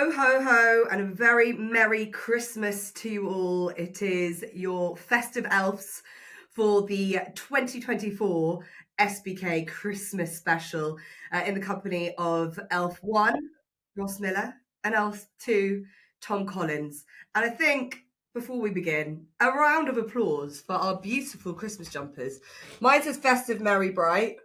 Ho, ho, ho, and a very Merry Christmas to you all. It is your festive elves for the 2024 SBK Christmas special in the company of Elf 1, Ross Miller, and Elf 2, Tom Collins. And I think before we begin, a round of applause for our beautiful Christmas jumpers. Mine says Festive Merry Bright.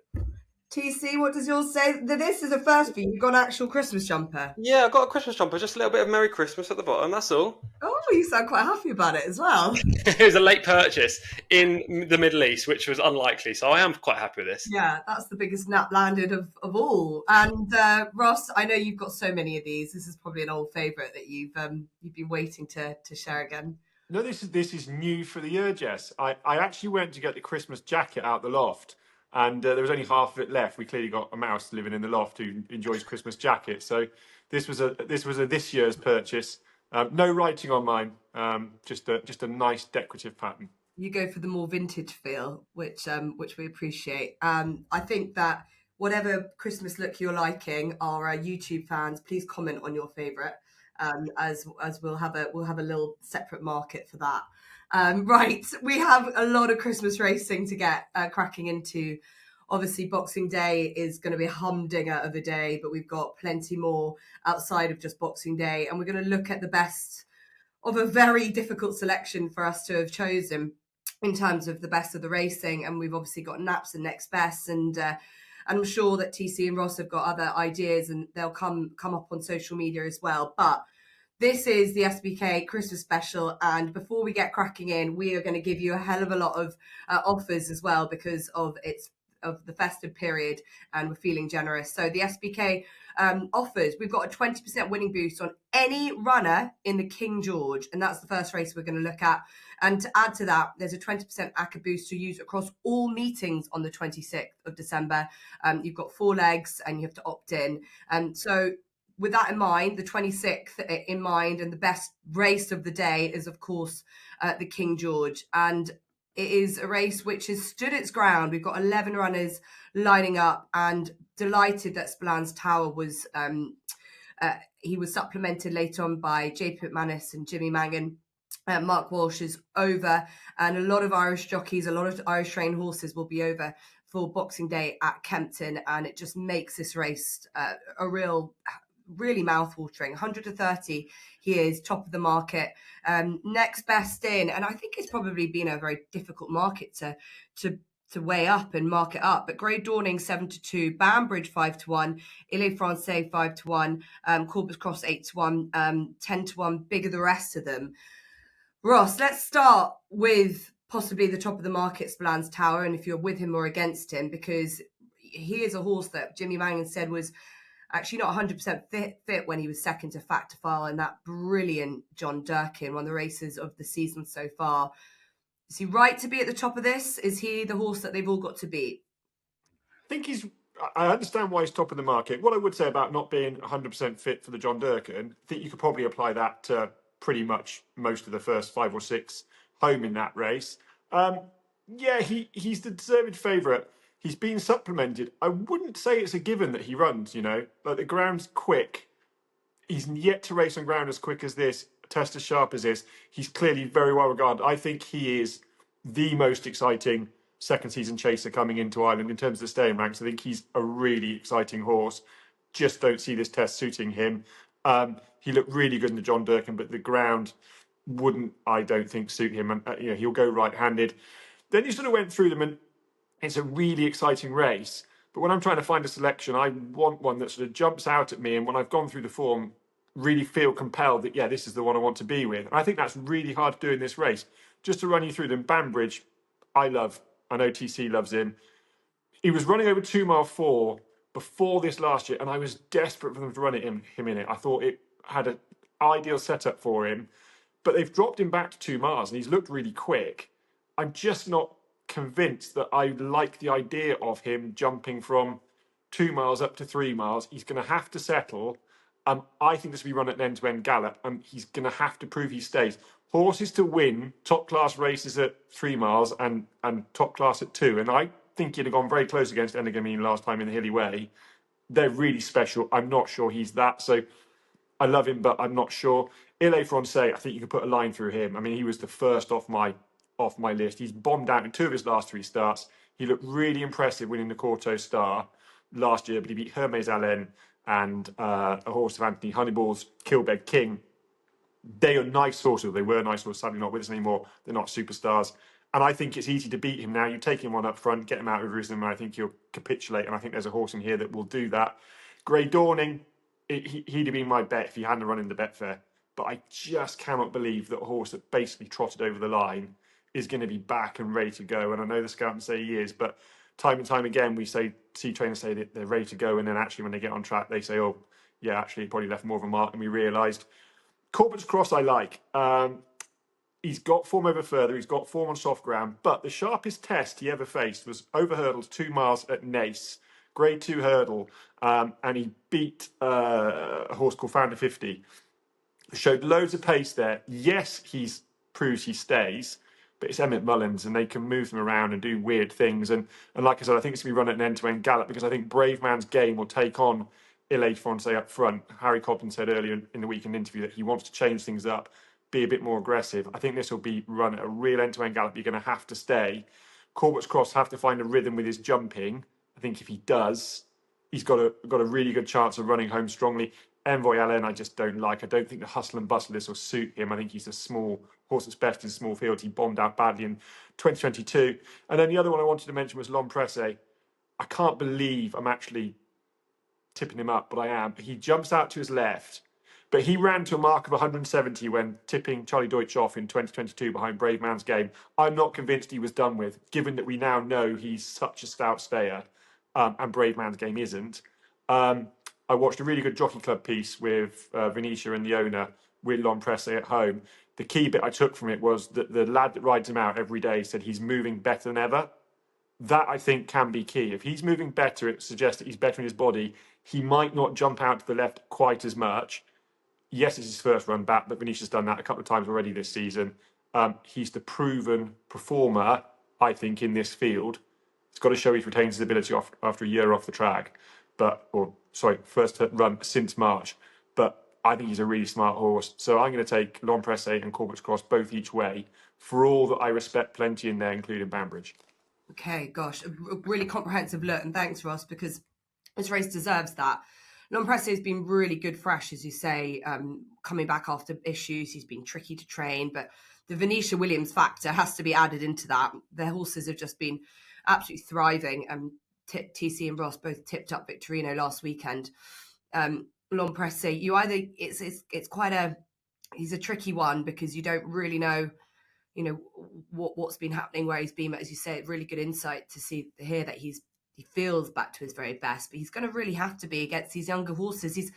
TC, what does yours say? This is a first for you. You've got an actual Christmas jumper. Yeah, I've got a Christmas jumper, just a little bit of Merry Christmas at the bottom, that's all. Oh, you sound quite happy about it as well. It was a late purchase in the Middle East, which was unlikely, so I am quite happy with this. Yeah, that's the biggest nap landed of all. And Ross, I know you've got so many of these. This is probably an old favourite that you've been waiting to share again. No, this is new for the year, Jess. I actually went to get the Christmas jacket out the loft, and there was only half of it left. We clearly got a mouse living in the loft who enjoys Christmas jackets. So this was a this year's purchase. No writing on mine. Just a nice decorative pattern. You go for the more vintage feel, which we appreciate. I think that whatever Christmas look you're liking, our YouTube fans, please comment on your favourite. As we'll have a little separate market for that. Right, we have a lot of Christmas racing to get cracking into. Obviously, Boxing Day is going to be a humdinger of a day, but we've got plenty more outside of just Boxing Day, and we're going to look at the best of a very difficult selection for us to have chosen in terms of the best of the racing. And we've obviously got naps and next best, and I'm sure that TC and Ross have got other ideas, and they'll come up on social media as well. But this is the SBK Christmas special, and before we get cracking in, we are going to give you a hell of a lot of offers as well because of the festive period, and we're feeling generous. So the SBK offers, we've got a 20% winning boost on any runner in the King George, and that's the first race we're going to look at. And to add to that, there's a 20% ACCA boost to use across all meetings on the 26th of December. You've got 4 legs and you have to opt in. So with that in mind, the 26th in mind, and the best race of the day is, of course, the King George. And it is a race which has stood its ground. We've got 11 runners lining up, and delighted that Spillane's Tower was he was supplemented later on by JP McManus and Jimmy Mangan. Mark Walsh is over, and a lot of Irish jockeys, a lot of Irish trained horses will be over for Boxing Day at Kempton, and it just makes this race a really mouth-watering. 100-30, he is top of the market. Next best in, and I think it's probably been a very difficult market to weigh up and mark it up. But Grey Dawning 7-2, Banbridge 5-1, Ile Francais 5-1, Corbus Cross 8-1, 10-1, bigger the rest of them. Ross, let's start with possibly the top of the market, Spillane's Tower, and if you're with him or against him, because he is a horse that Jimmy Mangan said was actually not 100% fit when he was second to Fact to File in that brilliant John Durkin, one of the races of the season so far. Is he right to be at the top of this? Is he the horse that they've all got to beat? I understand why he's top of the market. What I would say about not being 100% fit for the John Durkin, I think you could probably apply that to pretty much most of the first 5 or 6 home in that race. He's the deserved favourite. He's been supplemented. I wouldn't say it's a given that he runs, Like, the ground's quick. He's yet to race on ground as quick as this, test as sharp as this. He's clearly very well regarded. I think he is the most exciting second season chaser coming into Ireland in terms of the staying ranks. I think he's a really exciting horse. Just don't see this test suiting him. He looked really good in the John Durkin, but the ground wouldn't, I don't think, suit him. And he'll go right-handed. Then you sort of went through them, and it's a really exciting race. But when I'm trying to find a selection, I want one that sort of jumps out at me, and when I've gone through the form, really feel compelled that, this is the one I want to be with. And I think that's really hard to do in this race. Just to run you through them, Banbridge, I love. I know TC loves him. He was running over 2 mile 4 before this last year, and I was desperate for them to run him in it. I thought it had an ideal setup for him, but they've dropped him back to 2 miles, and he's looked really quick. I'm just not convinced that I like the idea of him jumping from 2 miles up to 3 miles. He's going to have to settle. I think this will be run at an end-to-end gallop, and he's going to have to prove he stays. Horses to win top-class races at 3 miles and top class at 2, and I think he'd have gone very close against Energamine last time in the Hilly Way. They're really special. I'm not sure he's that. So I love him, but I'm not sure. Ile Francais, I think you could put a line through him. I mean, he was the first off my list. He's bombed out in 2 of his last 3 starts. He looked really impressive winning the Corto Star last year, but he beat Hermes Allen and a horse of Anthony Honeyballs, Kilbeg King. They are nice horses. They were nice horses, sadly not with us anymore. They're not superstars. And I think it's easy to beat him now. You take him on up front, get him out of rhythm, and I think he'll capitulate. And I think there's a horse in here that will do that. Grey Dawning, he'd have been my bet if he hadn't run in the Betfair. But I just cannot believe that a horse that basically trotted over the line is going to be back and ready to go. And I know the scouts say he is, but time and time again, we see trainers say that they're ready to go. And then actually when they get on track, they say, oh, yeah, actually, he probably left more of a mark than we realised. Corbett's Cross I like. He's got form over further. He's got form on soft ground. But the sharpest test he ever faced was over hurdles 2 miles at Nace, Grade 2 hurdle. And he beat a horse called Founder 50. Showed loads of pace there. Yes, he's proves he stays, but it's Emmett Mullins and they can move them around and do weird things. And like I said, I think it's going to be run at an end-to-end gallop because I think Brave Man's Game will take on Ile Francais up front. Harry Cobden said earlier in the week in an interview that he wants to change things up, be a bit more aggressive. I think this will be run at a real end-to-end gallop. You're going to have to stay. Corbett's Cross have to find a rhythm with his jumping. I think if he does, he's got a really good chance of running home strongly. Envoy Allen, I just don't like. I don't think the hustle and bustle of this will suit him. I think he's a small horse that's best in small fields. He bombed out badly in 2022. And then the other one I wanted to mention was L'Empresse. I can't believe I'm actually tipping him up, but I am. He jumps out to his left, but he ran to a mark of 170 when tipping Charlie Deutsch off in 2022 behind Brave Man's Game. I'm not convinced he was done with, given that we now know he's such a stout stayer, and Brave Man's Game isn't. I watched a really good Jockey Club piece with Venetia and the owner with L'Empresse at home. The key bit I took from it was that the lad that rides him out every day said he's moving better than ever. That, I think, can be key. If he's moving better, it suggests that he's better in his body. He might not jump out to the left quite as much. Yes, it's his first run back, but Venetia's done that a couple of times already this season. He's the proven performer, I think, in this field. He's got to show he retains his ability after a year off the track. First run since March. But I think he's a really smart horse. So I'm going to take L'Empresse and Corbett's Cross both each way, for all that I respect plenty in there, including Banbridge. Okay, gosh, a really comprehensive look. And thanks, Ross, because this race deserves that. L'Empresse has been really good fresh, as you say, coming back after issues. He's been tricky to train, but the Venetia Williams factor has to be added into that. Their horses have just been absolutely thriving. TC and Ross both tipped up Victorino last weekend. L'Empresse, he's a tricky one because you don't really know, what's been happening, where he's been. But as you say, really good insight to hear that he feels back to his very best. But he's going to really have to be against these younger horses. He's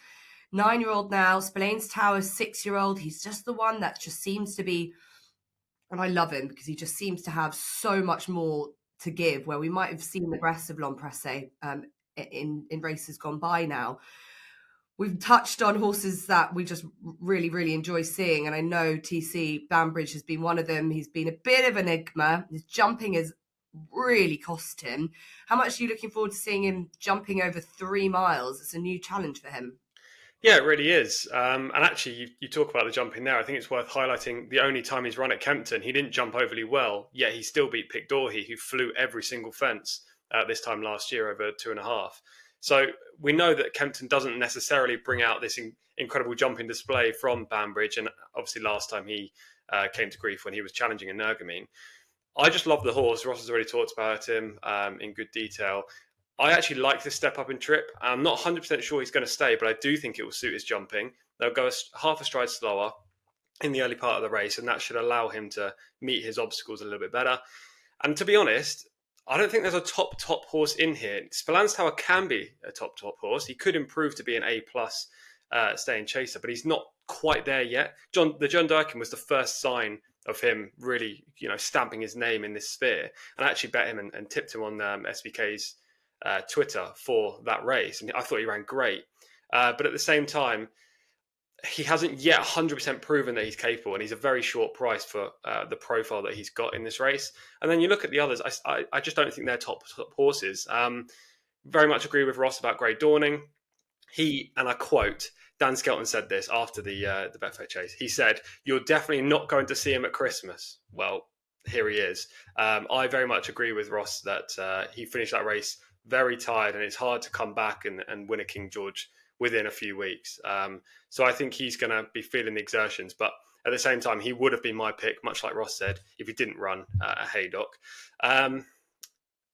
9-year-old now. Spillane's Tower, 6-year-old. He's just the one that just seems to be, and I love him because he just seems to have so much more to give, where we might have seen the rest of L'Empresse in races gone by now. We've touched on horses that we just really, really enjoy seeing. And I know TC Banbridge has been one of them. He's been a bit of an enigma. His jumping has really cost him. How much are you looking forward to seeing him jumping over 3 miles? It's a new challenge for him. Yeah, it really is. And actually, you talk about the jumping there. I think it's worth highlighting the only time he's run at Kempton, he didn't jump overly well, yet he still beat Pic D'Orhy, who flew every single fence this time last year over 2.5. So we know that Kempton doesn't necessarily bring out this incredible jumping display from Banbridge. And obviously last time he came to grief when he was challenging a Nergamine. I just love the horse. Ross has already talked about him in good detail. I actually like this step up in trip. I'm not 100% sure he's going to stay, but I do think it will suit his jumping. They'll go half a stride slower in the early part of the race, and that should allow him to meet his obstacles a little bit better. And to be honest, I don't think there's a top horse in here. Spillane's Tower can be a top horse. He could improve to be an A+ staying chaser, but he's not quite there yet. John Durkin was the first sign of him really, stamping his name in this sphere. And I actually bet him and tipped him on SBK's Twitter for that race, and I thought he ran great. But at the same time, he hasn't yet 100% proven that he's capable, and he's a very short price for the profile that he's got in this race. And then you look at the others, I just don't think they're top horses. Very much agree with Ross about Grey Dawning. He, and I quote, Dan Skelton said this after the Betfair chase. He said, "You're definitely not going to see him at Christmas." Well, here he is. I very much agree with Ross that he finished that race very tired, and it's hard to come back and win a King George within a few weeks. So I think he's going to be feeling the exertions, but at the same time, he would have been my pick, much like Ross said, if he didn't run a Haydock.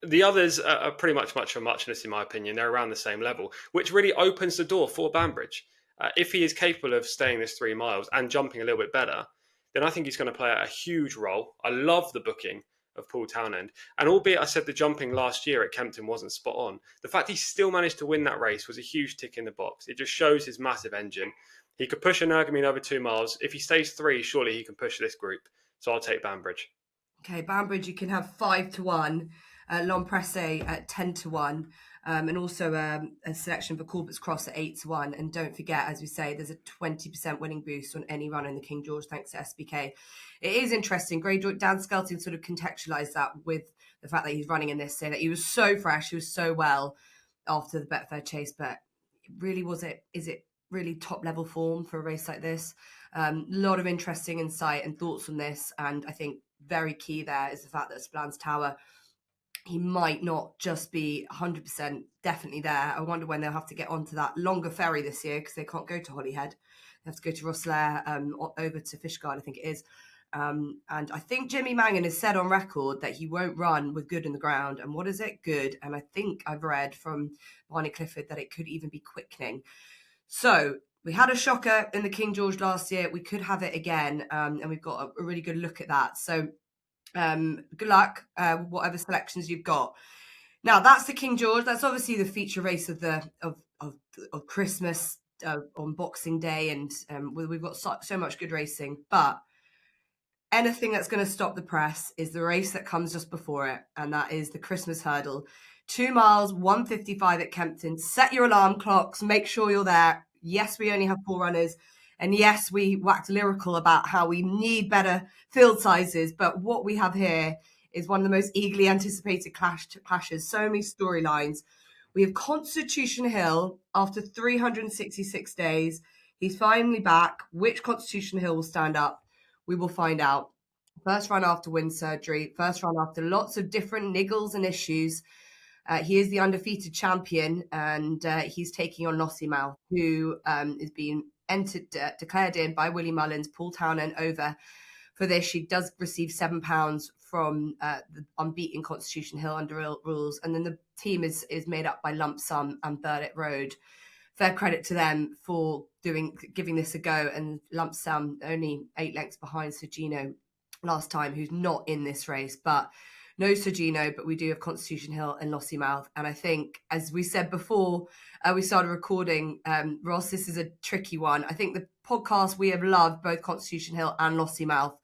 The others are pretty much a muchness, in my opinion. They're around the same level, which really opens the door for Banbridge. If he is capable of staying this 3 miles and jumping a little bit better, then I think he's going to play a huge role. I love the booking of Paul Townend. And albeit I said the jumping last year at Kempton wasn't spot on, the fact he still managed to win that race was a huge tick in the box. It just shows his massive engine. He could push Energumene over 2 miles. If he stays 3, surely he can push this group. So I'll take Banbridge. Okay, Banbridge, you can have 5-1. L'Empresse at 10-1, and also a selection for Corbett's Cross at 8-1. And don't forget, as we say, there's a 20% winning boost on any run in the King George thanks to SBK. It is interesting. Dan Skelton sort of contextualised that with the fact that he's running in this, saying that he was so fresh, he was so well after the Betfair chase, but really is it really top level form for a race like this? A lot of interesting insight and thoughts on this, and I think very key there is the fact that Splan's Tower, he might not just be 100% definitely there. I wonder when they'll have to get onto that longer ferry this year, because they can't go to Holyhead. They have to go to Rosslare, over to Fishguard, I think it is. And I think Jimmy Mangan has said on record that he won't run with good in the ground. And what is it? Good. And I think I've read from Barney Clifford that it could even be quickening. So we had a shocker in the King George last year. We could have it again. And we've got a really good look at that. So good luck, whatever selections you've got. Now that's the King George. That's obviously the feature race of Christmas on Boxing Day, and we've got so much good racing. But anything that's going to stop the press is the race that comes just before it, and that is the Christmas Hurdle. 2 miles, 1:55 at Kempton. Set your alarm clocks. Make sure you're there. Yes, we only have 4 runners. And yes, we waxed lyrical about how we need better field sizes. But what we have here is one of the most eagerly anticipated clashes. So many storylines. We have Constitution Hill after 366 days. He's finally back. Which Constitution Hill will stand up? We will find out. First run after wind surgery. First run after lots of different niggles and issues. He is the undefeated champion, and he's taking on Lossiemouth, who is being declared in by Willie Mullins. Paul Townend over for this. She does receive £7 from the unbeaten Constitution Hill under rules, and then the team is made up by Lump Sum and Burdett Road. Fair credit to them for giving this a go, and Lump Sum only 8 lengths behind Sergino last time, who's not in this race, but no Sergino, but we do have Constitution Hill and Lossiemouth. And I think, as we said before we started recording, Ross, this is a tricky one. I think the podcast, we have loved both Constitution Hill and Lossiemouth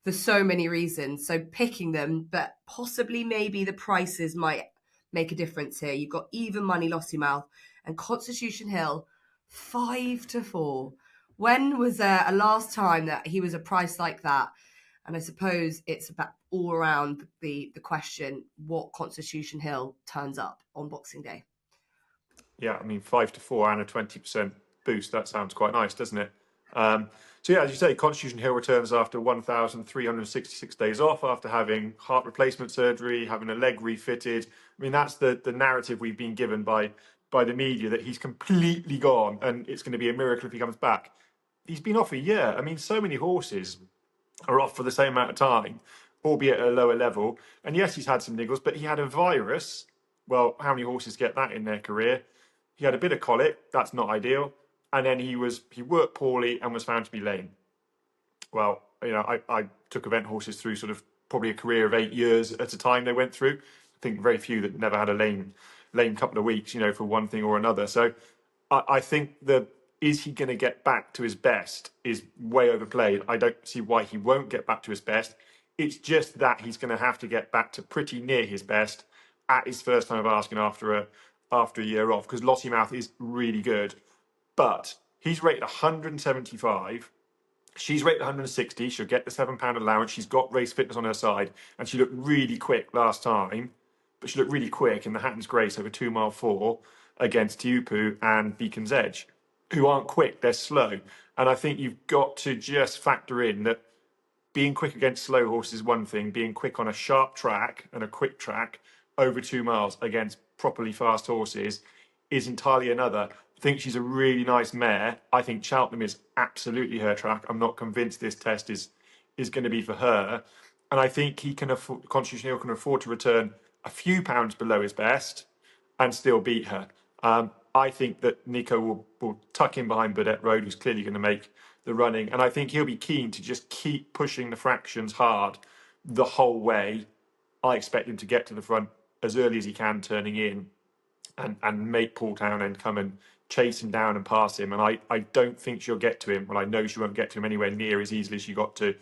for so many reasons. So picking them, but possibly maybe the prices might make a difference here. You've got even money Lossiemouth and Constitution Hill 5-4. When was there a last time that he was a price like that? And I suppose it's about all around the question, what Constitution Hill turns up on Boxing Day. Yeah, I mean, 5-4 and a 20% boost. That sounds quite nice, doesn't it? So yeah, as you say, Constitution Hill returns after 1,366 days off, after having heart replacement surgery, having a leg refitted. I mean, that's the narrative we've been given by the media, that he's completely gone and it's going to be a miracle if he comes back. He's been off a year. I mean, so many horses are off for the same amount of time, albeit at a lower level. And yes, he's had some niggles, but he had a virus. Well, how many horses get that in their career? He had a bit of colic. That's not ideal. And then he worked poorly and was found to be lame. Well, I took event horses through sort of probably a career of 8 years at a time they went through. I think very few that never had a lame couple of weeks, for one thing or another. So I think is he going to get back to his best is way overplayed. I don't see why he won't get back to his best. It's just that he's going to have to get back to pretty near his best at his first time of asking after a year off, because Lossiemouth is really good. But he's rated 175. She's rated 160. She'll get the £7 allowance. She's got race fitness on her side, and she looked really quick last time. But she looked really quick in the Hatton's Grace over 2 mile 4 against Tiupu and Beacon's Edge. who aren't quick, they're slow. And I think you've got to just factor in that being quick against slow horses is one thing, being quick on a sharp track and a quick track over 2 miles against properly fast horses is entirely another. I think she's a really nice mare. I think Cheltenham is absolutely her track. I'm not convinced this test is going to be for her. And I think he can afford, Constitution Hill can afford to return a few pounds below his best and still beat her. I think that Nico will tuck in behind Burdett Road, who's clearly going to make the running. And I think he'll be keen to just keep pushing the fractions hard the whole way. I expect him to get to the front as early as he can, turning in, and make Paul Townend come and chase him down and pass him. And I don't think she'll get to him. Well, I know she won't get to him anywhere near as easily as she got to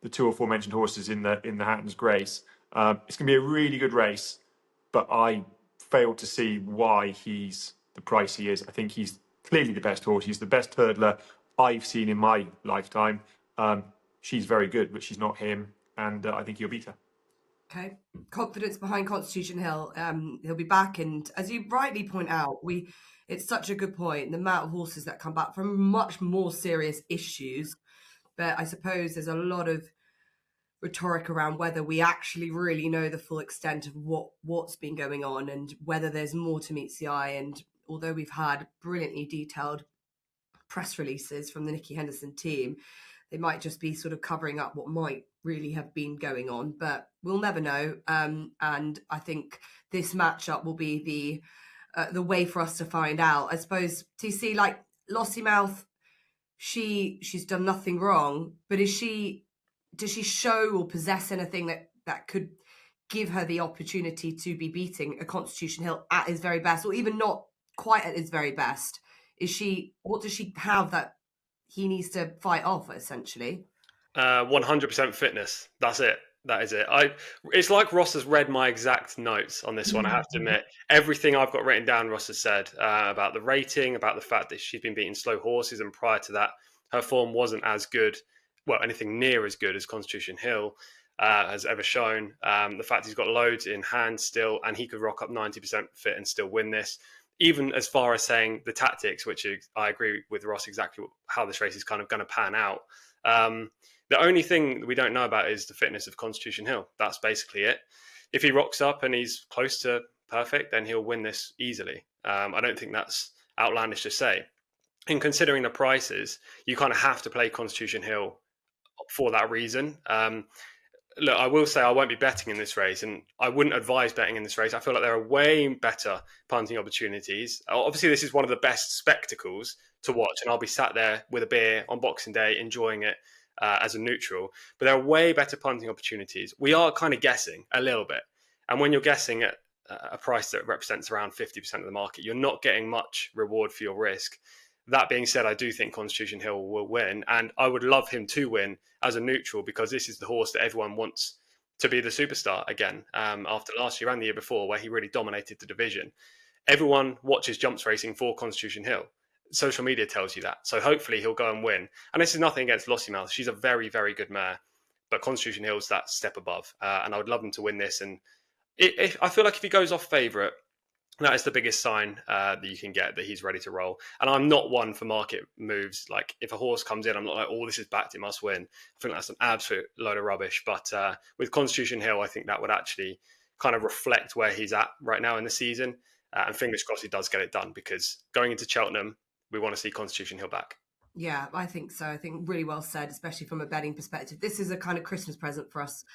the 2 or 4 mentioned horses in the Hatton's Grace. It's going to be a really good race, but I fail to see why he's the price he is. I think he's clearly the best horse. He's the best hurdler I've seen in my lifetime. She's very good, but she's not him, and I think he'll beat her. Okay, confidence behind Constitution Hill. He'll be back, and as you rightly point out, it's such a good point. The amount of horses that come back from much more serious issues, but I suppose there's a lot of rhetoric around whether we actually really know the full extent of what's been going on and whether there's more to meets the eye. And although we've had brilliantly detailed press releases from the Nicky Henderson team, they might just be sort of covering up what might really have been going on, but we'll never know. And I think this matchup will be the way for us to find out. I suppose, TC, like Lossiemouth, she's done nothing wrong, but does she show or possess anything that could give her the opportunity to be beating a Constitution Hill at his very best, or even not quite at his very best? What does she have that he needs to fight off, essentially? 100% fitness. That's it. That is it. It's like Ross has read my exact notes on this one. I have to admit, everything I've got written down, Ross has said about the rating, about the fact that she's been beating slow horses, and prior to that, her form wasn't as good, well, anything near as good as Constitution Hill has ever shown. The fact he's got loads in hand still, and he could rock up 90% fit and still win this. Even as far as saying the tactics, which I agree with Ross exactly how this race is kind of going to pan out. The only thing that we don't know about is the fitness of Constitution Hill. That's basically it. If he rocks up and he's close to perfect, then he'll win this easily. I don't think that's outlandish to say. And considering the prices, you kind of have to play Constitution Hill for that reason. Look, I will say I won't be betting in this race, and I wouldn't advise betting in this race. I feel like there are way better punting opportunities. Obviously, this is one of the best spectacles to watch, and I'll be sat there with a beer on Boxing Day enjoying it as a neutral. But there are way better punting opportunities. We are kind of guessing a little bit. And when you're guessing at a price that represents around 50% of the market, you're not getting much reward for your risk. That being said, I do think Constitution Hill will win, and I would love him to win as a neutral, because this is the horse that everyone wants to be the superstar again after last year and the year before, where he really dominated the division. Everyone watches jumps racing for Constitution Hill. Social media tells you that. So hopefully he'll go and win. And this is nothing against Lossiemouth. She's a very, very good mare, but Constitution Hill's that step above. And I would love him to win this. And I feel like if he goes off favourite, that is the biggest sign that you can get that he's ready to roll. And I'm not one for market moves. Like, if a horse comes in, I'm not like, oh, this is backed, it must win. I think that's an absolute load of rubbish. But with Constitution Hill, I think that would actually kind of reflect where he's at right now in the season. And fingers crossed he does get it done, because going into Cheltenham, we want to see Constitution Hill back. Yeah, I think so. I think really well said, especially from a betting perspective. This is a kind of Christmas present for us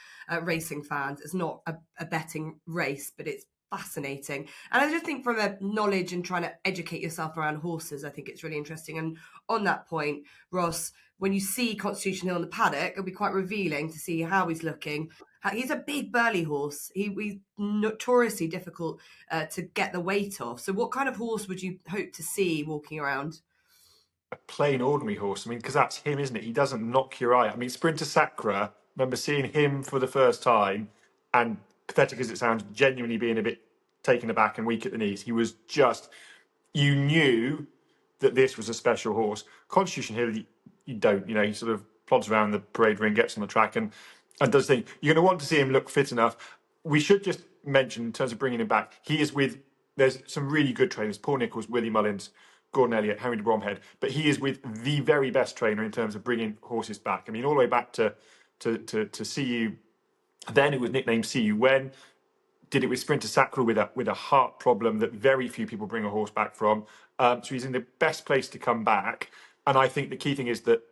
racing fans. It's not a betting race, but it's fascinating. And I just think from a knowledge and trying to educate yourself around horses, I think it's really interesting. And on that point, Ross, when you see Constitution Hill in the paddock, it'll be quite revealing to see how he's looking. He's a big burly horse. He's notoriously difficult to get the weight off. So what kind of horse would you hope to see walking around? A plain ordinary horse. I mean, because that's him, isn't it? He doesn't knock your eye. I mean, Sprinter Sacra, remember seeing him for the first time, and pathetic as it sounds, genuinely being a bit taken aback and weak at the knees. He was just, you knew that this was a special horse. Constitution Hill, you don't, he sort of plods around the parade ring, gets on the track and does things. You're going to want to see him look fit enough. We should just mention, in terms of bringing him back, there's some really good trainers, Paul Nicholls, Willie Mullins, Gordon Elliott, Henry de Bromhead, but he is with the very best trainer in terms of bringing horses back. I mean, all the way back to See You. Then it was nicknamed See You When. Did it with Sprinter Sacral with a heart problem that very few people bring a horse back from. So he's in the best place to come back. And I think the key thing is that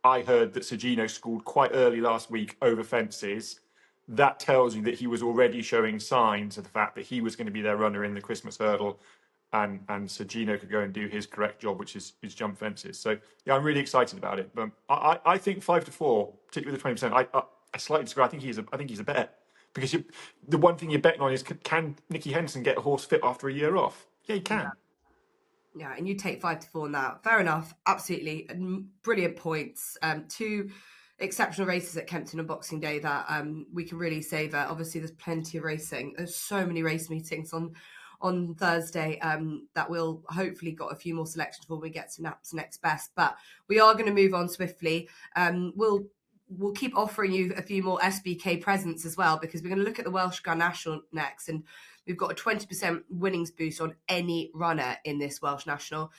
I heard that Sergino schooled quite early last week over fences. That tells you that he was already showing signs of the fact that he was going to be their runner in the Christmas hurdle, and Sergino could go and do his correct job, which is jump fences. So yeah, I'm really excited about it. But I think 5-4, particularly the 20%. I slightly disagree. I think he's a bet, because the one thing you're betting on is, can Nicky Henderson get a horse fit after a year off? Yeah, he can. Yeah, and you take 5-4 now. Fair enough. Absolutely. Brilliant points. Two exceptional races at Kempton on Boxing Day that we can really savour. Obviously, there's plenty of racing. There's so many race meetings on Thursday that we'll hopefully got a few more selections before we get to Nap's next best. But we are going to move on swiftly. We'll keep offering you a few more SBK presents as well, because we're going to look at the Welsh Grand National next, and we've got a 20% winnings boost on any runner in this Welsh National,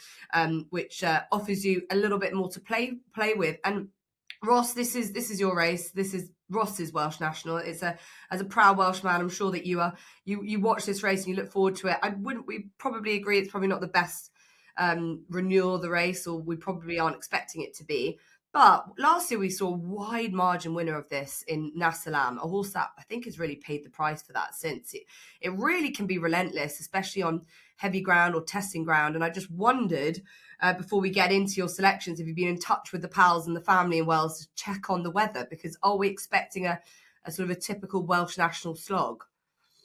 which offers you a little bit more to play with. And Ross, this is your race. This is Ross's Welsh National. It's as a proud Welshman, I'm sure that you watch this race and you look forward to it. We probably agree it's probably not the best renewal of the race, or we probably aren't expecting it to be. But last year we saw a wide margin winner of this in Nasalam, a horse that I think has really paid the price for that since. It really can be relentless, especially on heavy ground or testing ground. And I just wondered, before we get into your selections, if you've been in touch with the pals and the family in Wales to check on the weather, because are we expecting a sort of a typical Welsh National slog?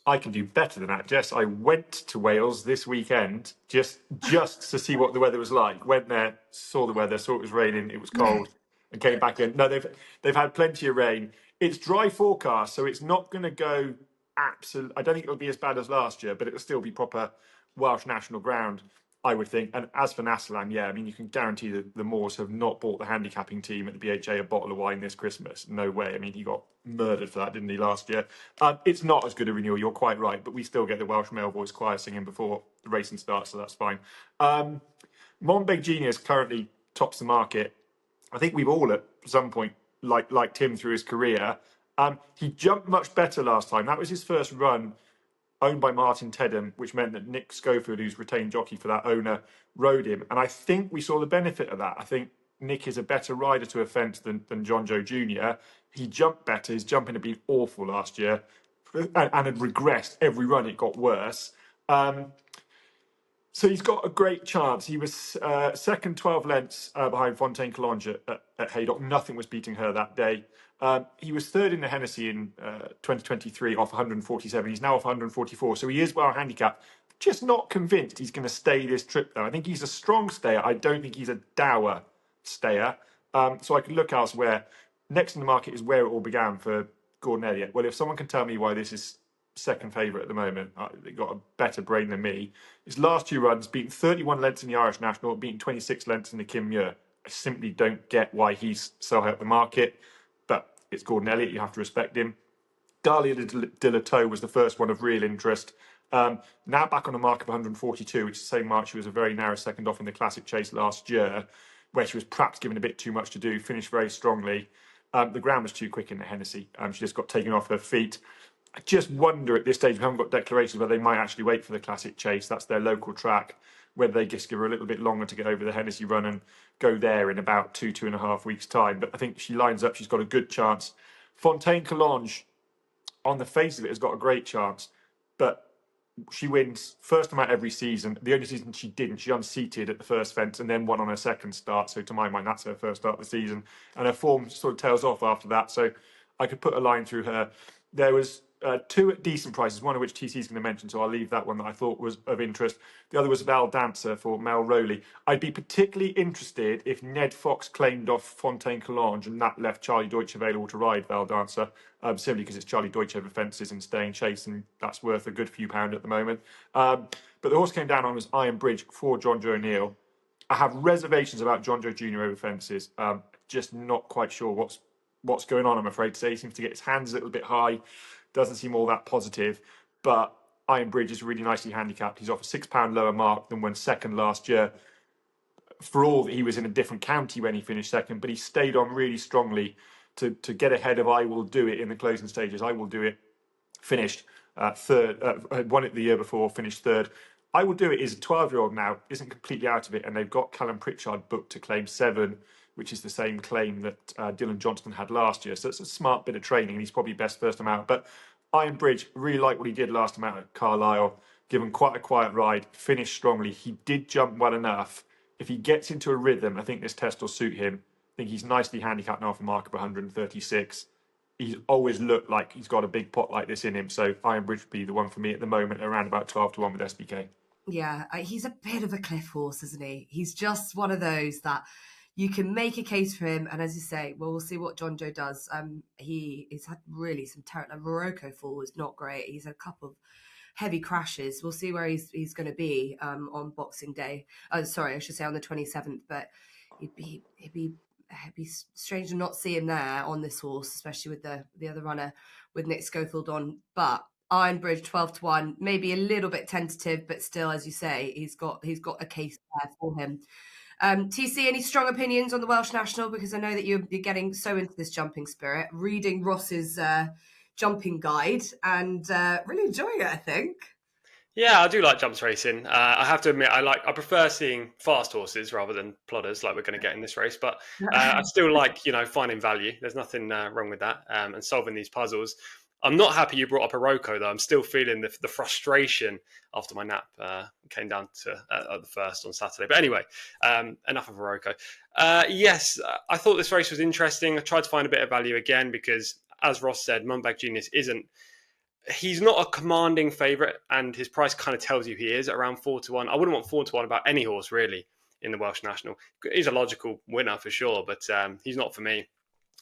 I can do better than that, Jess. I went to Wales this weekend just to see what the weather was like. Went there, saw the weather, saw it was raining, it was cold, and came back in. No, they've had plenty of rain. It's dry forecast, so it's not going to go absolute. I don't think it'll be as bad as last year, but it'll still be proper Welsh national ground, I would think. And as for Nasalam, yeah, I mean, you can guarantee that the Moors have not bought the handicapping team at the BHA a bottle of wine this Christmas. No way. I mean, he got murdered for that, didn't he, last year? It's not as good a renewal, you're quite right, but we still get the Welsh male voice choir singing before the racing starts, so that's fine. Monbeg Genius currently tops the market. I think we've all at some point liked him through his career. He jumped much better last time. That was his first run, owned by Martin Teddem, which meant that Nick Schofield, who's retained jockey for that owner, rode him. And I think we saw the benefit of that. I think Nick is a better rider to a fence than John Joe Jr. He jumped better. His jumping had been awful last year and had regressed. Every run it got worse. So he's got a great chance. He was second 12 lengths behind Fontaine Collonges at Haydock. Nothing was beating her that day. He was third in the Hennessy in 2023 off 147. He's now off 144. So he is well handicapped. Just not convinced he's going to stay this trip, though. I think he's a strong stayer. I don't think he's a dour stayer. So I could look elsewhere. Next in the market is Where It All Began for Gordon Elliott. Well, if someone can tell me why this is second favourite at the moment, they've got a better brain than me. His last two runs, beaten 31 lengths in the Irish National, beaten 26 lengths in the Kim Muir. I simply don't get why he's so high up the market, but it's Gordon Elliott, you have to respect him. Dahlia de la Toe was the first one of real interest. Now back on the mark of 142, which is the same mark she was a very narrow second off in the Classic Chase last year, where she was perhaps given a bit too much to do, finished very strongly. The ground was too quick in the Hennessy. She just got taken off her feet. I just wonder at this stage, we haven't got declarations whether they might actually wait for the Classic Chase. That's their local track, whether they just give her a little bit longer to get over the Hennessy run and go there in about 2.5 weeks' time. But I think she lines up, she's got a good chance. Fontaine Collonges, on the face of it, has got a great chance, but she wins first time out every season. The only season she didn't, she unseated at the first fence and then won on her second start. So to my mind, that's her first start of the season. And her form sort of tails off after that. So I could put a line through her. There was two at decent prices, one of which TC is going to mention, so I'll leave that one that I thought was of interest. The other was Val Dancer for Mel Rowley. I'd be particularly interested if Ned Fox claimed off Fontaine Collonges and that left Charlie Deutsch available to ride Val Dancer, simply because it's Charlie Deutsch over fences and staying chase, and that's worth a good few pound at the moment. But the horse came down on was Iron Bridge for John Joe O'Neill. I have reservations about John Joe Jr. over fences. Just not quite sure what's going on, I'm afraid to say. He seems to get his hands a little bit high. Doesn't seem all that positive, but Iron Bridge is really nicely handicapped. He's off a £6 lower mark than when second last year. for all that he was in a different county when he finished second, but he stayed on really strongly to get ahead of I Will Do It in the closing stages. I Will Do It finished third, won it the year before, finished third. I Will Do It is a 12-year-old now, isn't completely out of it, and they've got Callum Pritchard booked to claim 7, which is the same claim that Dylan Johnston had last year. So it's a smart bit of training, and he's probably best first time out. But Iron Bridge, really like what he did last time out at Carlisle, given quite a quiet ride, finished strongly. He did jump well enough. If he gets into a rhythm, I think this test will suit him. I think he's nicely handicapped now for a mark of 136. He's always looked like he's got a big pot like this in him. So Iron Bridge would be the one for me at the moment, around about 12-1 with SBK. Yeah, he's a bit of a cliff horse, isn't he? He's just one of those that you can make a case for him. And as you say, well, we'll see what John Joe does. He's had really some terrible. Morocco fall was not great. He's had a couple of heavy crashes. We'll see where he's going to be on Boxing Day. Sorry, I should say on the 27th. But it'd be strange to not see him there on this horse, especially with the other runner with Nick Schofield on. But Iron Bridge 12-1, maybe a little bit tentative, but still, as you say, he's got a case there for him. TC, any strong opinions on the Welsh National? Because I know that you're getting so into this jumping spirit, reading Ross's jumping guide and really enjoying it, I think. Yeah, I do like jumps racing. I have to admit, I prefer seeing fast horses rather than plodders like we're going to get in this race. But I still like, finding value. There's nothing wrong with that, and solving these puzzles. I'm not happy you brought up Iroko, though. I'm still feeling the frustration after my nap came down to the first on Saturday. But anyway, enough of Iroko. Yes, I thought this race was interesting. I tried to find a bit of value again because, as Ross said, Mumbag Genius he's not a commanding favourite, and his price kind of tells you he is at around 4-1. I wouldn't want 4-1 about any horse, really, in the Welsh National. He's a logical winner for sure, but he's not for me.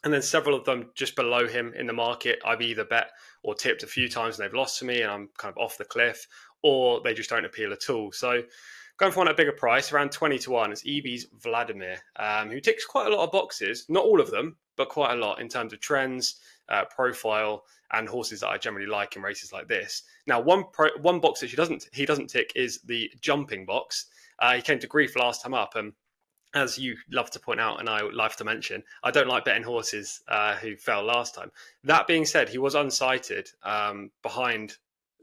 And then several of them just below him in the market, I've either bet or tipped a few times and they've lost to me and I'm kind of off the cliff, or they just don't appeal at all. So going for one at a bigger price, around 20-1, it's Evie's Vladimir, who ticks quite a lot of boxes. Not all of them, but quite a lot in terms of trends, profile, and horses that I generally like in races like this. Now, one box that he doesn't tick is the jumping box. He came to grief last time up, and as you love to point out, and I love to mention, I don't like betting horses who fell last time. That being said, he was unsighted behind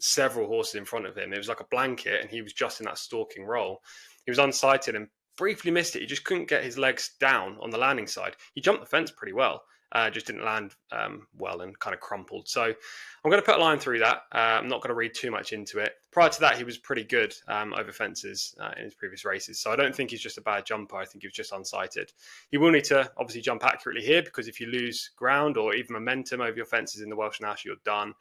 several horses in front of him. It was like a blanket, and he was just in that stalking role. He was unsighted and briefly missed it. He just couldn't get his legs down on the landing side. He jumped the fence pretty well, just didn't land well and kind of crumpled. So I'm going to put a line through that. I'm not going to read too much into it. Prior to that, he was pretty good over fences in his previous races. So I don't think he's just a bad jumper. I think he was just unsighted. He will need to obviously jump accurately here, because if you lose ground or even momentum over your fences in the Welsh National, you're done.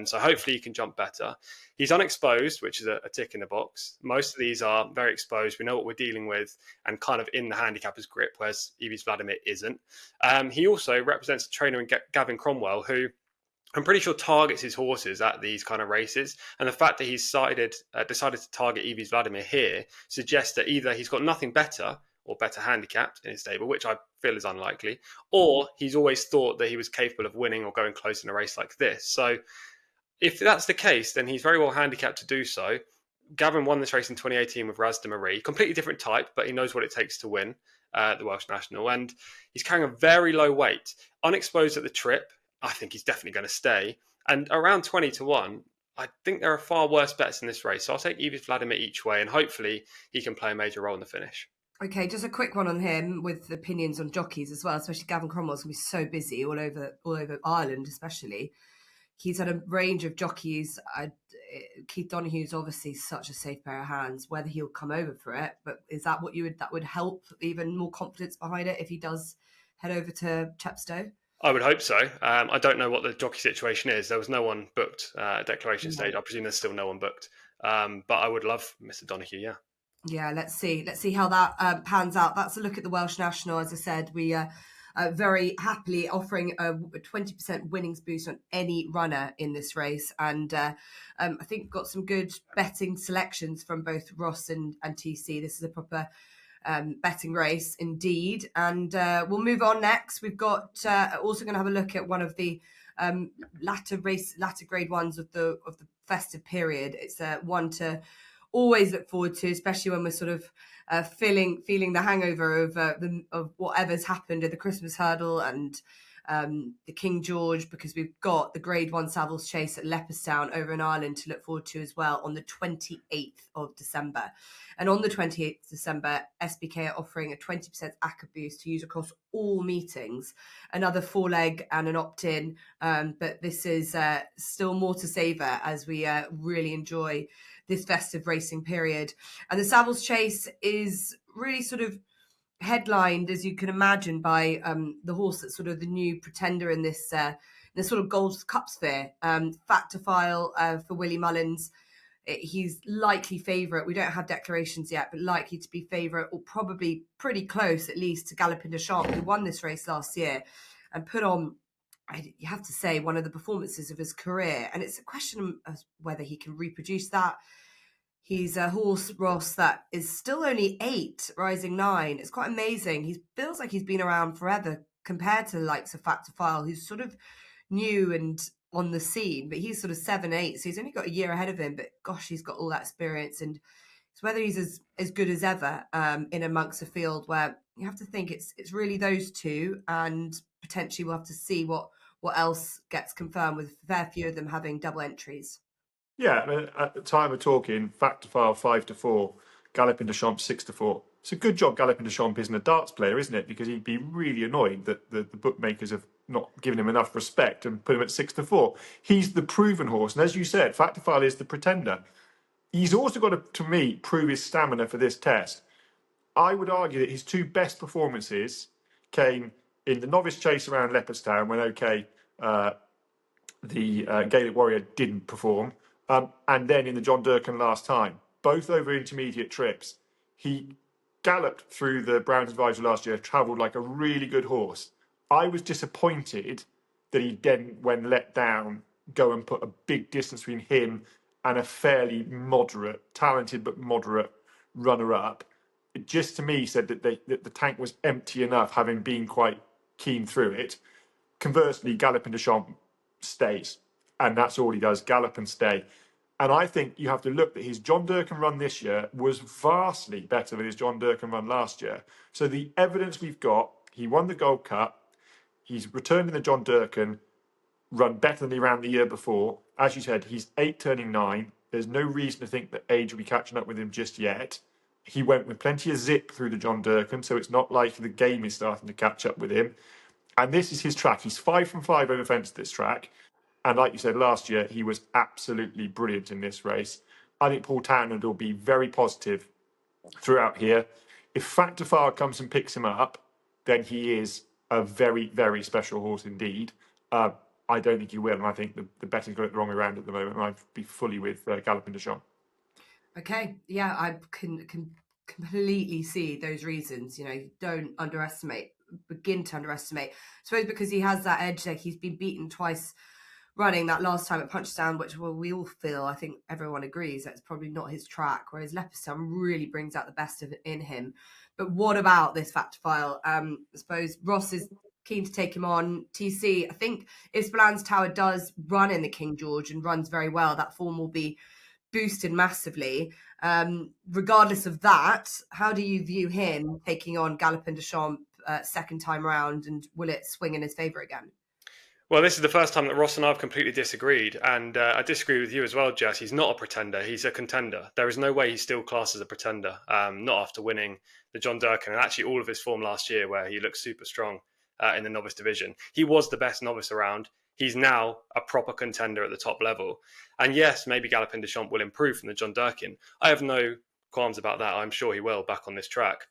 So hopefully he can jump better. He's unexposed, which is a tick in the box. Most of these are very exposed. We know what we're dealing with and kind of in the handicapper's grip, whereas Evie's Vladimir isn't. He also represents a trainer in Gavin Cromwell, who I'm pretty sure targets his horses at these kind of races. And the fact that he's decided to target Evie's Vladimir here suggests that either he's got nothing better or better handicapped in his stable, which I feel is unlikely, or he's always thought that he was capable of winning or going close in a race like this. So if that's the case, then he's very well handicapped to do so. Gavin won this race in 2018 with Raz de Marie, completely different type, but he knows what it takes to win the Welsh National. And he's carrying a very low weight, unexposed at the trip. I think he's definitely going to stay. And around 20-1, I think there are far worse bets in this race. So I'll take Evie's Vladimir each way, and hopefully he can play a major role in the finish. Okay, just a quick one on him with opinions on jockeys as well, especially Gavin Cromwell's going to be so busy all over Ireland, especially. He's had a range of jockeys. Keith Donoghue's obviously such a safe pair of hands. Whether he'll come over for it, but is that what that would help even more confidence behind it if he does head over to Chepstow? I would hope so. I don't know what the jockey situation is. There was no one booked at declaration stage. I presume there's still no one booked. But I would love Mr. Donoghue, yeah. Yeah, let's see how that pans out. That's a look at the Welsh National. As I said, we are very happily offering a 20% winnings boost on any runner in this race. And I think we've got some good betting selections from both Ross and TC. This is a proper betting race indeed. And we'll move on next. We've got also going to have a look at one of the latter grade ones of the festive period. It's 1 to always look forward to, especially when we're sort of feeling the hangover of whatever's happened in the Christmas hurdle and the King George, because we've got the Grade 1 Savills Chase at Leopardstown over in Ireland to look forward to as well on the 28th of December. And on the 28th of December, SBK are offering a 20% ACCA boost to use across all meetings, another 4-leg and an opt-in. But this is still more to savour as we really enjoy this festive racing period. And the Savills Chase is really sort of headlined, as you can imagine, by the horse that's sort of the new pretender in this sort of Gold Cup sphere. Factophile for Willie Mullins. He's likely favourite. We don't have declarations yet, but likely to be favourite, or probably pretty close at least, to Galopin Des Champs, who won this race last year and put on, you have to say, one of the performances of his career. And it's a question of whether he can reproduce that. He's a horse, Ross, that is still only 8, rising 9. It's quite amazing. He feels like he's been around forever compared to the likes of Factophile, who's sort of new and on the scene, but he's sort of 7, 8, so he's only got a year ahead of him. But gosh, he's got all that experience, and it's whether he's as good as ever in amongst a field where you have to think it's really those two, and potentially we'll have to see what else gets confirmed, with a fair few of them having double entries. Yeah, I mean, at the time of talking, Factophile 5-4, Galopin Des Champs 6-4. It's a good job Galopin Des Champs isn't a darts player, isn't it? Because he'd be really annoyed that the bookmakers have not given him enough respect and put him at 6-4. He's the proven horse, and as you said, Factophile is the pretender. He's also got to me, prove his stamina for this test. I would argue that his 2 best performances came in the novice chase around Leopardstown, when the Gaelic Warrior didn't perform, and then in the John Durkan last time, both over intermediate trips. He galloped through the Browns Advisory last year, travelled like a really good horse. I was disappointed that he didn't, when let down, go and put a big distance between him and a fairly moderate, talented but moderate runner-up. It just to me said that the tank was empty enough, having been quite keen through it. Conversely, Galopin Des Champs stays, and that's all he does, gallop and stay. And I think you have to look that his John Durkan run this year was vastly better than his John Durkan run last year. So the evidence we've got, he won the Gold Cup, he's returned in the John Durkan, run better than he ran the year before. As you said, he's 8 turning 9. There's no reason to think that age will be catching up with him just yet. He went with plenty of zip through the John Durkan, so it's not like the game is starting to catch up with him. And this is his track. He's 5 from 5 over fence this track. And like you said, last year, he was absolutely brilliant in this race. I think Paul Townend will be very positive throughout here. If Factophile comes and picks him up, then he is a very, very special horse indeed. I don't think he will, and I think the betting's got it the wrong way around at the moment, and I'd be fully with Galopin Des Champs. Okay, yeah, I can completely see those reasons. Don't begin to underestimate. I suppose because he has that edge, like he's been beaten twice running. That last time at Punchestown, which we all feel, I think everyone agrees, that's probably not his track, whereas Leopardstown really brings out the best of it in him. But what about this Factophile? I suppose Ross is keen to take him on. TC, I think if Spillane Tower does run in the King George and runs very well, that form will be boosted massively. Regardless of that, how do you view him taking on Galopin Des Champs second time round, and will it swing in his favour again? Well, this is the first time that Ross and I have completely disagreed, and I disagree with you as well, Jess. He's not a pretender, he's a contender. There is no way he's still classed as a pretender, not after winning the John Durkan, and actually all of his form last year where he looked super strong in the novice division. He was the best novice around. He's now a proper contender at the top level. And yes, maybe Galopin Des Champs will improve from the John Durkan. I have no qualms about that. I'm sure he will back on this track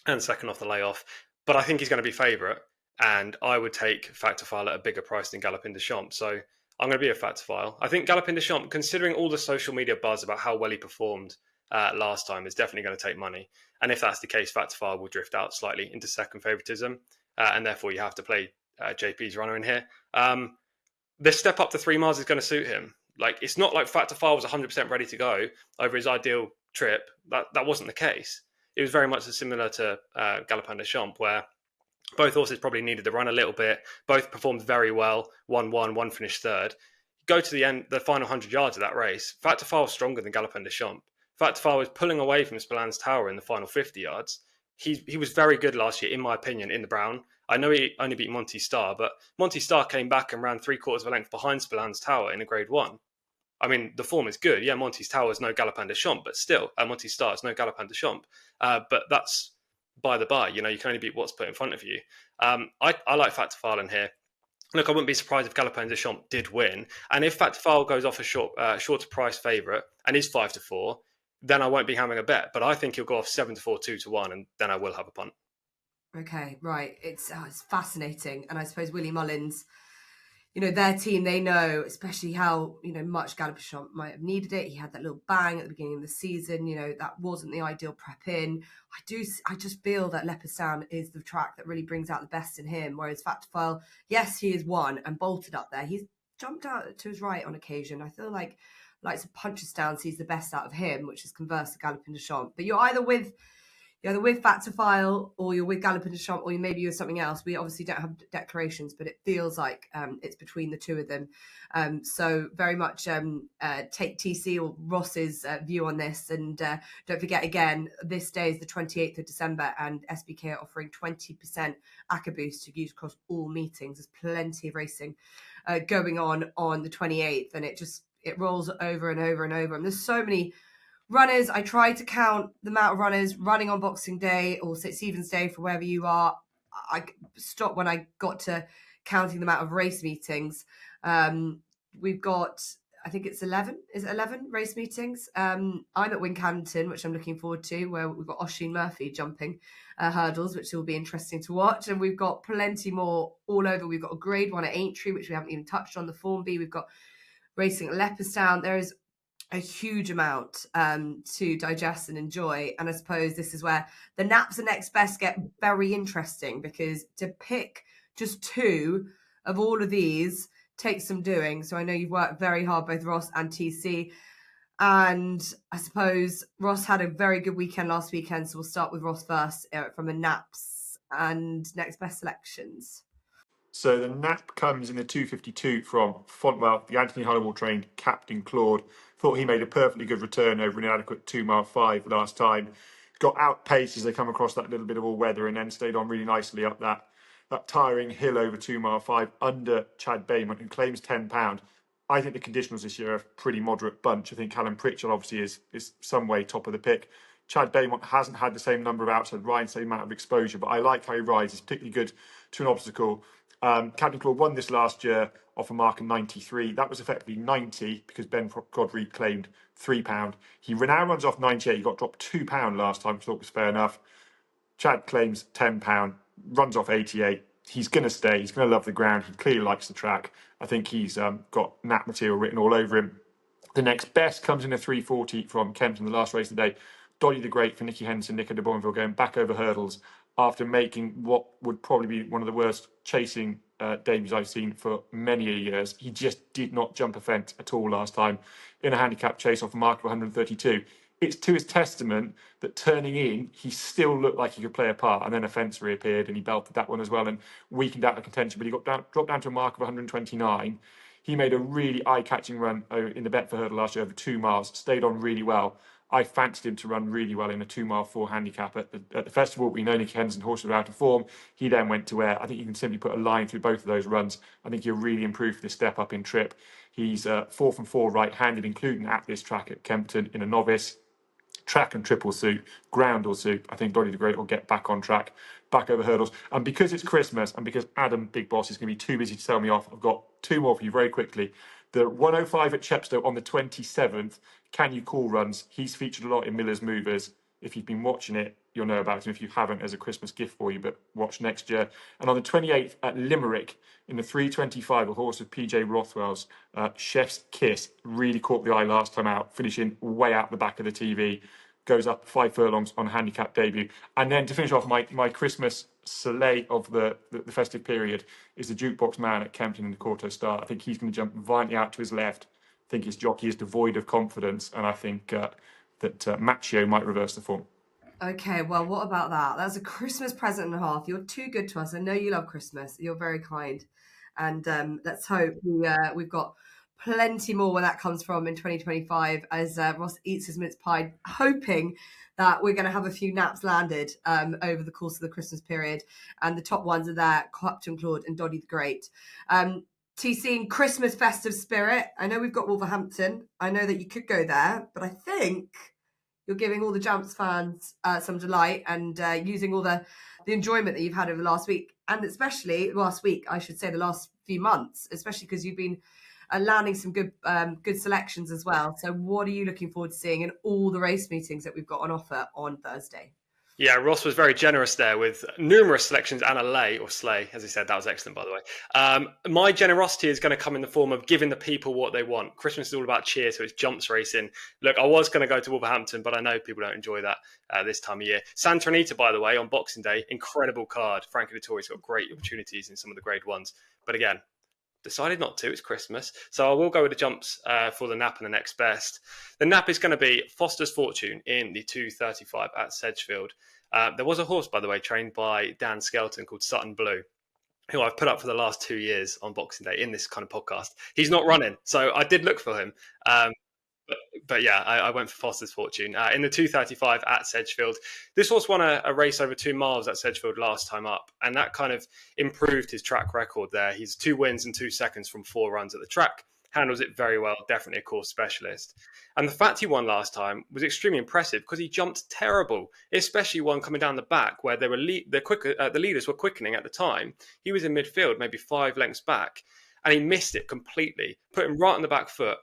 and second off the layoff. But I think he's going to be favourite. And I would take Factophile at a bigger price than Galopin Des Champs. So I'm going to be a Factophile. I think Galopin Des Champs, considering all the social media buzz about how well he performed last time, is definitely going to take money. And if that's the case, Factophile will drift out slightly into second favouritism. And therefore you have to play JP's runner in here. The step up to 3 miles is going to suit him. Like, it's not like Factophile was 100% ready to go over his ideal trip. That wasn't the case. It was very much similar to Galopin Des Champs, where both horses probably needed to run a little bit. Both performed very well. One finished third. Go to the end, the final 100 yards of that race. Factophile was stronger than Galopin Des Champs. Vatafar was pulling away from Spillans Tower in the final 50 yards. He was very good last year, in my opinion, in the Brown. I know he only beat Monty Starr, but Monty Starr came back and ran 3/4 of a length behind Spillans Tower in a Grade 1. I mean, the form is good. Yeah, Monty's Tower is no Galopin de Champ, but still, Monty Starr is no Galopin de Champ. But that's by the by. You can only beat what's put in front of you. I like Vatafar in here. Look, I wouldn't be surprised if Galopin de Champ did win. And if Vatafar goes off a shorter price favourite and is 5-4, then I won't be having a bet. But I think he'll go off 7-4, 2-1, and then I will have a punt. Okay, right. It's fascinating. And I suppose Willie Mullins, their team, they know, especially how, much Galopin might have needed it. He had that little bang at the beginning of the season. That wasn't the ideal prep in. I just feel that Leopardstown is the track that really brings out the best in him. Whereas Vatafar, yes, he is won and bolted up there. He's jumped out to his right on occasion. I feel like Punchestown sees the best out of him, which is converse to Galopin de Champ. But you're either with Vatafar or you're with Galopin de Champ, or maybe you're something else. We obviously don't have declarations, but it feels like it's between the two of them. So very much take TC or Ross's view on this. And don't forget, again, this day is the 28th of December and SBK are offering 20% ACCA boost to use across all meetings. There's plenty of racing going on the 28th, and it rolls over and over and over. And there's so many runners. I try to count the amount of runners running on Boxing Day or St. Stephen's Day for wherever you are. I stopped when I got to counting the amount of race meetings. We've got, I think it's 11. Is it 11 race meetings? I'm at Wincanton, which I'm looking forward to, where we've got Oisin Murphy jumping hurdles, which will be interesting to watch. And we've got plenty more all over. We've got a Grade 1 at Aintree, which we haven't even touched on, the Formby. We've got racing at Leopardstown. There is a huge amount to digest and enjoy. And I suppose this is where the naps and next best get very interesting, because to pick just two of all of these takes some doing. So I know you've worked very hard, both Ross and TC. And I suppose Ross had a very good weekend last weekend. So we'll start with Ross first from the naps and next best selections. So the nap comes in the 252 from Fontwell, the Anthony Hollowell trained Captain Claude. Thought he made a perfectly good return over an inadequate 2 mile 5 last time. Got outpaced as they come across that little bit of all weather, and then stayed on really nicely up that tiring hill over 2 mile 5 under Chad Baymont, and claims £10. I think the conditionals this year are a pretty moderate bunch. I think Callum Pritchard obviously is some way top of the pick. Chad Baymont hasn't had the same number of outside rides, same amount of exposure, but I like how he rides. He's particularly good to an obstacle. Captain Claude won this last year off a mark of 93. That was effectively 90 because Ben Godfrey claimed £3. He now runs off 98. He got dropped £2 last time, which I thought was fair enough. Chad claims £10, runs off 88. He's going to stay. He's going to love the ground. He clearly likes the track. I think he's got nap material written all over him. The next best comes in a 340 from Kempton, the last race of the day. Dolly the Great for Nicky Henderson, Nico de Bourneville going back over hurdles after making what would probably be one of the worst chasing debuts I've seen for many years. He just did not jump a fence at all last time in a handicap chase off a mark of 132. It's to his testament that turning in, he still looked like he could play a part, and then a fence reappeared and he belted that one as well and weakened out the contention, but he dropped down to a mark of 129. He made a really eye-catching run in the Betford hurdle last year over 2 miles, stayed on really well. I fancied him to run really well in a 2 mile 4 handicap at the festival. We know Nicky Henderson horses were out of form. He then went to air. I think you can simply put a line through both of those runs. I think he'll really improve for this step up in trip. He's 4 from 4 right-handed, including at this track at Kempton in a novice. Track and triple suit, ground or suit. I think Dolly the Great will get back on track, back over hurdles. And because it's Christmas and because Adam, Big Boss, is going to be too busy to tell me off, I've got two more for you very quickly. The 105 at Chepstow on the 27th, Can You Call runs. He's featured a lot in Miller's Movers. If you've been watching it, you'll know about him. If you haven't, as a Christmas gift for you, but watch next year. And on the 28th at Limerick, in the 325, a horse of PJ Rothwell's, Chef's Kiss, really caught the eye last time out, finishing way out the back of the TV. Goes up 5 furlongs on handicap debut. And then to finish off my Christmas soleil of the festive period is the Jukebox Man at Kempton in the Quarto Star. I think he's going to jump violently out to his left. I think his jockey is devoid of confidence, and I think that Macchio might reverse the form. Okay, well, what about that? That's a Christmas present and a half. You're too good to us. I know you love Christmas. You're very kind. And let's hope we've got plenty more where that comes from in 2025 as Ross eats his mince pie, hoping that we're going to have a few naps landed over the course of the Christmas period. And the top ones are there, Captain Claude and Doddy the Great. TC, Christmas festive spirit. I know we've got Wolverhampton. I know that you could go there, but I think you're giving all the Jumps fans some delight and using all the enjoyment that you've had over the last week. And especially last week, I should say the last few months, especially because you've been landing some good selections as well. So what are you looking forward to seeing in all the race meetings that we've got on offer on Thursday? Yeah, Ross was very generous there with numerous selections and a lay or sleigh, as he said. That was excellent, by the way. My generosity is going to come in the form of giving the people what they want. Christmas is all about cheer, so it's jumps racing. Look, I was going to go to Wolverhampton, but I know people don't enjoy that this time of year. Santa Anita, by the way, on Boxing Day, incredible card. Frankie Dettori's got great opportunities in some of the grade ones. But again, decided not to. It's Christmas. So I will go with the jumps for the Nap and the next best. The Nap is going to be Foster's Fortune in the 2:35 at Sedgefield. There was a horse, by the way, trained by Dan Skelton called Sutton Blue, who I've put up for the last 2 years on Boxing Day in this kind of podcast. He's not running, so I did look for him. But yeah, I went for Foster's Fortune. In the 2:35 at Sedgefield. This horse won a race over 2 miles at Sedgefield last time up, and that kind of improved his track record there. He's 2 wins and 2 seconds from 4 runs at the track. Handles it very well, definitely a course specialist. And the fact he won last time was extremely impressive because he jumped terrible, especially one coming down the back where they were the leaders were quickening at the time. He was in midfield, maybe 5 lengths back, and he missed it completely, put him right on the back foot.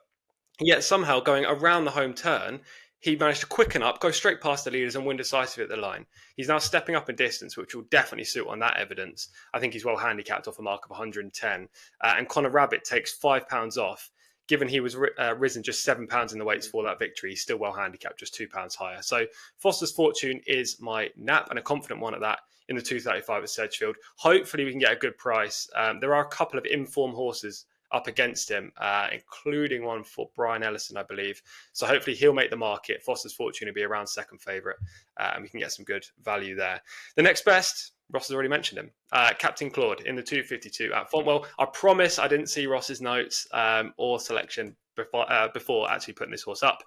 Yet somehow going around the home turn, he managed to quicken up, go straight past the leaders and win decisively at the line. He's now stepping up in distance, which will definitely suit on that evidence. I think he's well handicapped off a mark of 110. And Connor Rabbit takes £5 off. Given he was risen just £7 in the weights for that victory, he's still well handicapped, just £2 higher. So Foster's Fortune is my Nap, and a confident one at that in the 2:35 at Sedgefield. Hopefully we can get a good price. There are a couple of informed horses up against him, including one for Brian Ellison, I believe. So hopefully he'll make the market. Foster's Fortune will be around second favourite, and we can get some good value there. The next best, Ross has already mentioned him, Captain Claude in the 2:52 at Fontwell. I promise I didn't see Ross's notes or selection before actually putting this horse up.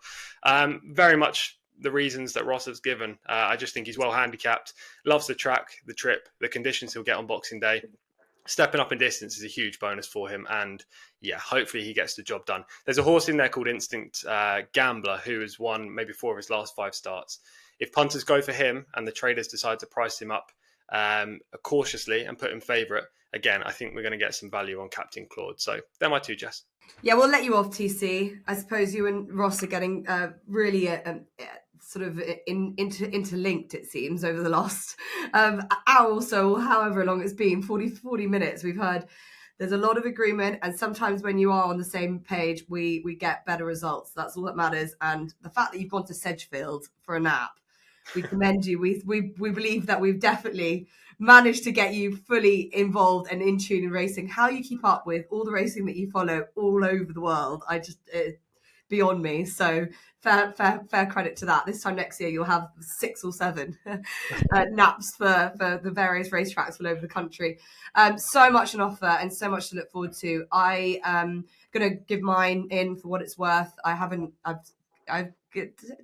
Very much the reasons that Ross has given. I just think he's well handicapped, loves the track, the trip, the conditions he'll get on Boxing Day. Stepping up in distance is a huge bonus for him, and yeah, hopefully he gets the job done. There's a horse in there called Instinct Gambler who has won maybe 4 of his last 5 starts. If punters go for him and the traders decide to price him up cautiously and put him favourite, again, I think we're going to get some value on Captain Claude. So they're my 2, Jess. Yeah, we'll let you off, TC. I suppose you and Ross are getting really sort of interlinked, it seems, over the last hour or so, or however long it's been, 40 minutes. We've heard there's a lot of agreement, and sometimes when you are on the same page, we get better results. That's all that matters. And the fact that you've gone to Sedgefield for a nap, we commend you. We believe that we've definitely managed to get you fully involved and in tune in racing. How you keep up with all the racing that you follow all over the world, beyond me. So fair credit to that. This time next year you'll have 6 or 7 naps for the various racetracks all over the country. So much on offer and so much to look forward to. I am going to give mine in for what it's worth. I've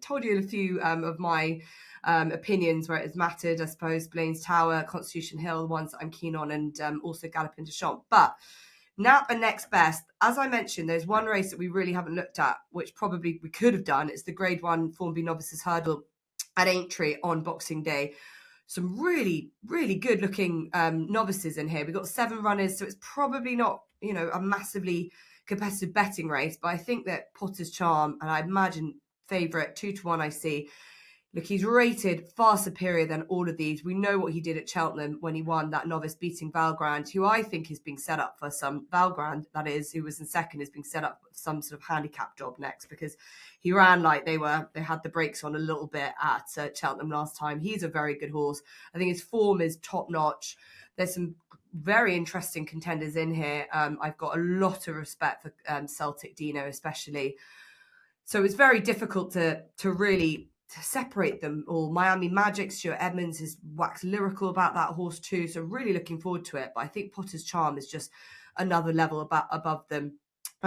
told you a few of my opinions where it has mattered. I suppose Blaine's Tower, Constitution Hill, the ones that I'm keen on, and also Galloping de Champs. But Nap and next best, as I mentioned, there's one race that we really haven't looked at, which probably we could have done. It's the Grade 1 Form B Novices Hurdle at Aintree on Boxing Day. Some really, really good looking novices in here. We've got 7 runners, so it's probably not, a massively competitive betting race. But I think that Potter's Charm, and I imagine favourite 2-1 I see. Look, he's rated far superior than all of these. We know what he did at Cheltenham when he won that novice beating Valgrand, who I think is being set up for some Valgrand, that is, who was in second, is being set up for some sort of handicap job next, because he ran like they had the brakes on a little bit at Cheltenham last time. He's a very good horse. I think his form is top notch. There's some very interesting contenders in here. I've got a lot of respect for Celtic Dino, especially. So it's very difficult to really separate them all. Miami Magic, Stuart Edmonds is waxed lyrical about that horse too. So really looking forward to it. But I think Potter's Charm is just another level above them.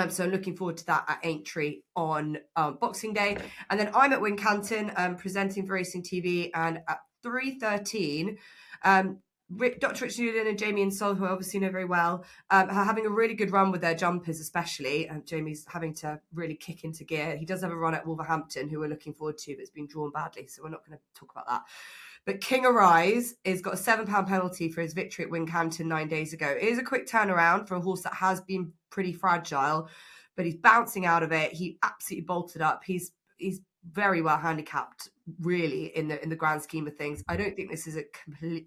So I'm looking forward to that at Aintree on Boxing Day. And then I'm at Wincanton presenting for Racing TV. And at 3:13, Dr. Richard Newland and Jamie and Sol, who I obviously know very well, are having a really good run with their jumpers, especially. And Jamie's having to really kick into gear. He does have a run at Wolverhampton, who we're looking forward to, but it's been drawn badly, so we're not going to talk about that. But King Arise has got a £7 penalty for his victory at Wincanton 9 days ago. It is a quick turnaround for a horse that has been pretty fragile, but he's bouncing out of it. He absolutely bolted up. He's very well handicapped, really, in the grand scheme of things. I don't think this is a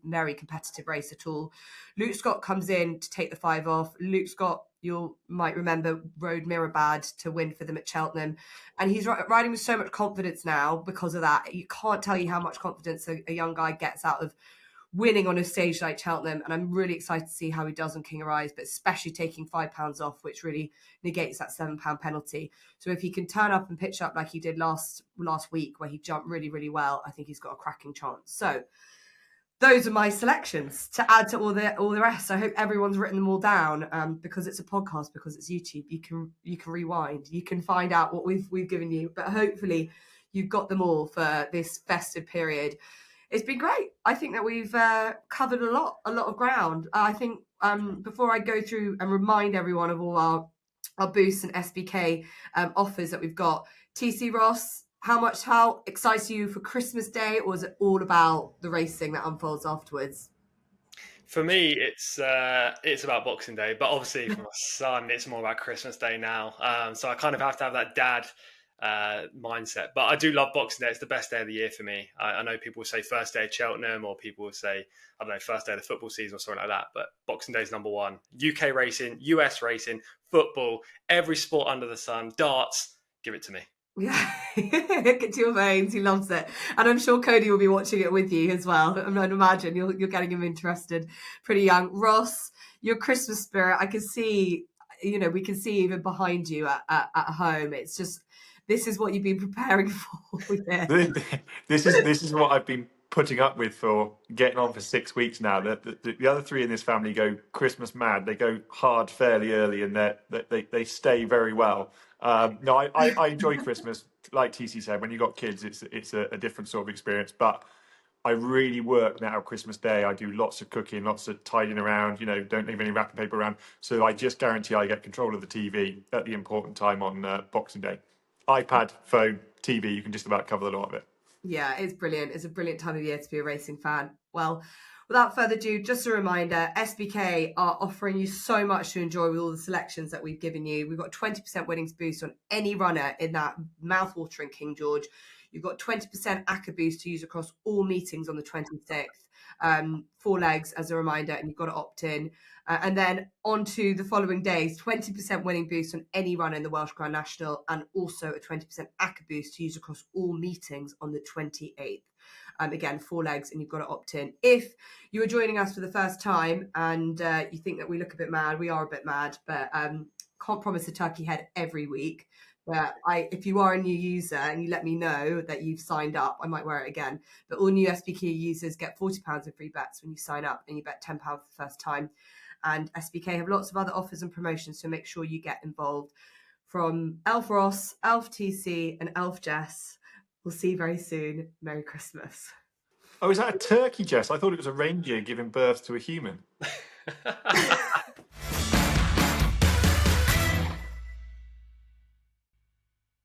very competitive race at all. Luke Scott comes in to take the 5 off. Luke Scott, you might remember, rode Mirabad to win for them at Cheltenham. And he's riding with so much confidence now because of that. You can't tell you how much confidence a young guy gets out of winning on a stage like Cheltenham. And I'm really excited to see how he does on King Arise, but especially taking £5 off, which really negates that £7 penalty. So if he can turn up and pitch up like he did last week, where he jumped really, really well, I think he's got a cracking chance. So those are my selections to add to all the rest. I hope everyone's written them all down, because it's a podcast, because it's YouTube. You can rewind. You can find out what we've given you. But hopefully you've got them all for this festive period. It's been great. I think that we've covered a lot of ground. I think before I go through and remind everyone of all our boosts and SBK offers that we've got, TC Ross, how excited are you for Christmas Day, or is it all about the racing that unfolds afterwards? For me, it's about Boxing Day, but obviously for my son, it's more about Christmas Day now. So I kind of have to have that dad mindset. But I do love Boxing Day. It's the best day of the year for me. I know people will say first day of Cheltenham, or people will say, I don't know, first day of the football season or something like that. But Boxing Day is number one. UK racing, US racing, football, every sport under the sun, darts, give it to me. Yeah, get to your veins. He loves it, and I'm sure Cody will be watching it with you as well. I'd imagine you're getting him interested. Pretty young, Ross. Your Christmas spirit, I can see. We can see even behind you at home. It's just, this is what you've been preparing for. Yeah. This is what I've been putting up with for getting on for 6 weeks now. The other three in this family go Christmas mad. They go hard fairly early, and they stay very well. No, I enjoy Christmas. Like TC said, when you've got kids, it's a different sort of experience. But I really work now Christmas Day. I do lots of cooking, lots of tidying around, don't leave any wrapping paper around. So I just guarantee I get control of the TV at the important time on Boxing Day. iPad, phone, TV, you can just about cover the lot of it. Yeah, it's brilliant. It's a brilliant time of year to be a racing fan. Well, without further ado, just a reminder, SBK are offering you so much to enjoy with all the selections that we've given you. We've got 20% winnings boost on any runner in that mouth-watering King George. You've got 20% ACCA boost to use across all meetings on the 26th. 4 legs as a reminder, and you've got to opt in. And then on to the following days, 20% winning boost on any runner in the Welsh Grand National, and also a 20% ACCA boost to use across all meetings on the 28th. Again, 4 legs, and you've got to opt in. If you are joining us for the first time and you think that we look a bit mad, we are a bit mad, but can't promise a turkey head every week. But if you are a new user and you let me know that you've signed up, I might wear it again. But all new SBK users get £40 in free bets when you sign up, and you bet £10 for the first time. And SBK have lots of other offers and promotions, so make sure you get involved. From Elf Ross, Elf TC, and Elf Jess, we'll see you very soon. Merry Christmas. Oh, is that a turkey, Jess? I thought it was a reindeer giving birth to a human.